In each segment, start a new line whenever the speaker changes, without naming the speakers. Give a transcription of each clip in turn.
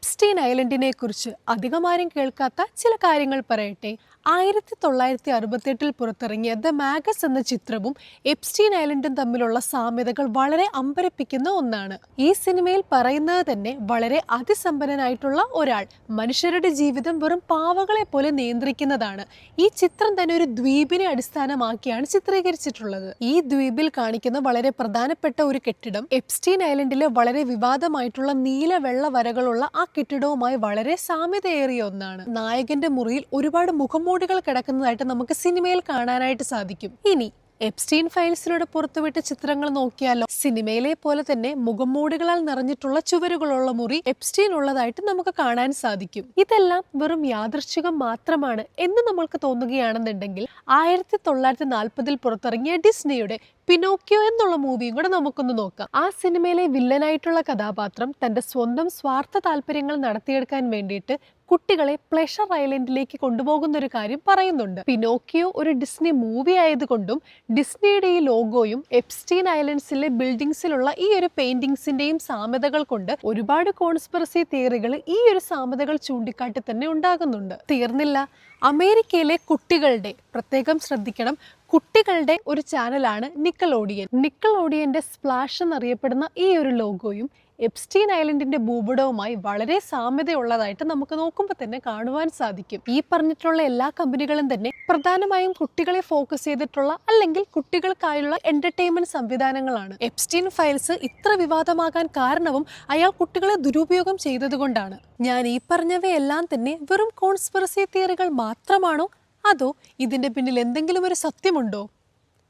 Epstein ഐലൻഡിനെ കുറിച്ച് അധികമാരും കേൾക്കാത്ത ചില കാര്യങ്ങൾ പറയട്ടെ. 1968 പുറത്തിറങ്ങിയ ദ മാഗസ് എന്ന ചിത്രവും എപ്സ്റ്റീൻ ഐലൻഡും തമ്മിലുള്ള സാമ്യതകൾ വളരെ അമ്പരപ്പിക്കുന്ന ഒന്നാണ്. ഈ സിനിമയിൽ പറയുന്നത് തന്നെ വളരെ അതിസമ്പന്നനായിട്ടുള്ള ഒരാൾ മനുഷ്യരുടെ ജീവിതം വെറും പാവകളെ പോലെ നിയന്ത്രിക്കുന്നതാണ്. ഈ ചിത്രം തന്നെ ഒരു ദ്വീപിനെ അടിസ്ഥാനമാക്കിയാണ് ചിത്രീകരിച്ചിട്ടുള്ളത്. ഈ ദ്വീപിൽ കാണിക്കുന്ന വളരെ പ്രധാനപ്പെട്ട ഒരു കെട്ടിടം എപ്സ്റ്റീൻ ഐലൻഡിലെ വളരെ വിവാദമായിട്ടുള്ള നീല വെള്ള വരകളുള്ള ആ കെട്ടിടവുമായി വളരെ സാമ്യതയേറിയ ഒന്നാണ്. നായകന്റെ മുറിയിൽ ഒരുപാട് മുഖംമൂടികൾ കിടക്കുന്നതായിട്ട് നമുക്ക് സിനിമയിൽ കാണാനായിട്ട് സാധിക്കും. ഇനി എപ്സ്റ്റീൻ ഫയൽസിലൂടെ പുറത്തുവിട്ട ചിത്രങ്ങൾ നോക്കിയാലോ, സിനിമയിലെ പോലെ തന്നെ മുഖംമൂടികളാൽ നിറഞ്ഞിട്ടുള്ള ചുവരുകളുള്ള മുറി എപ്സ്റ്റീൻ ഉള്ളതായിട്ട് നമുക്ക് കാണാൻ സാധിക്കും. ഇതെല്ലാം വെറും യാദൃശ്ചികം മാത്രമാണ് എന്ന് നമ്മൾക്ക് തോന്നുകയാണെന്നുണ്ടെങ്കിൽ 1940 പുറത്തിറങ്ങിയ ഡിസ്നിയുടെ പിനോക്കിയോ എന്നുള്ള മൂവിയും കൂടെ നമുക്കൊന്ന് നോക്കാം. ആ സിനിമയിലെ വില്ലനായിട്ടുള്ള കഥാപാത്രം തന്റെ സ്വന്തം സ്വാർത്ഥ താല്പര്യങ്ങൾ നടത്തിയെടുക്കാൻ വേണ്ടിയിട്ട് കുട്ടികളെ പ്ലഷർ ഐലൻഡിലേക്ക് കൊണ്ടുപോകുന്ന ഒരു കാര്യം പറയുന്നുണ്ട്. പിനോക്കിയോ ഒരു ഡിസ്നി മൂവി ആയതുകൊണ്ടും ഡിസ്നിയുടെ ഈ ലോഗോയും എപ്സ്റ്റീൻ ഐലൻഡ്സിലെ ബിൽഡിംഗ്സിലുള്ള ഈ ഒരു പെയിന്റിങ്സിന്റെയും സാമ്യതകൾ കൊണ്ട് ഒരുപാട് കോൺസ്പിറസി തിയറികൾ ഈ ഒരു സാമ്യതകൾ ചൂണ്ടിക്കാട്ടി തന്നെ ഉണ്ടാകുന്നുണ്ട്. തീർന്നില്ല, അമേരിക്കയിലെ കുട്ടികളുടെ, പ്രത്യേകം ശ്രദ്ധിക്കണം, കുട്ടികളുടെ ഒരു ചാനലാണ് നിക്കലോഡിയൻ. നിക്കലോഡിയന്റെ സ്പ്ലാഷ് എന്നറിയപ്പെടുന്ന ഈ ഒരു ലോഗോയും എപ്സ്റ്റീൻ ഐലൻഡിന്റെ ഭൂപടവുമായി വളരെ സാമ്യതയുള്ളതായിട്ട് നമുക്ക് നോക്കുമ്പോൾ തന്നെ കാണുവാൻ സാധിക്കും. ഈ പറഞ്ഞിട്ടുള്ള എല്ലാ കമ്പനികളും തന്നെ പ്രധാനമായും കുട്ടികളെ ഫോക്കസ് ചെയ്തിട്ടുള്ള അല്ലെങ്കിൽ കുട്ടികൾക്കായുള്ള എന്റർടൈൻമെന്റ് സംവിധാനങ്ങളാണ്. എപ്സ്റ്റീൻ ഫയൽസ് ഇത്ര വിവാദമാകാൻ കാരണവും അയാൾ കുട്ടികളെ ദുരുപയോഗം ചെയ്തതുകൊണ്ടാണ്. ഞാൻ ഈ പറഞ്ഞവയെല്ലാം തന്നെ വെറും കോൺസ്പിറസി തിയറികൾ മാത്രമാണോ, അതോ ഇതിന്റെ പിന്നിൽ എന്തെങ്കിലും ഒരു സത്യമുണ്ടോ?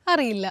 അറിയില്ല.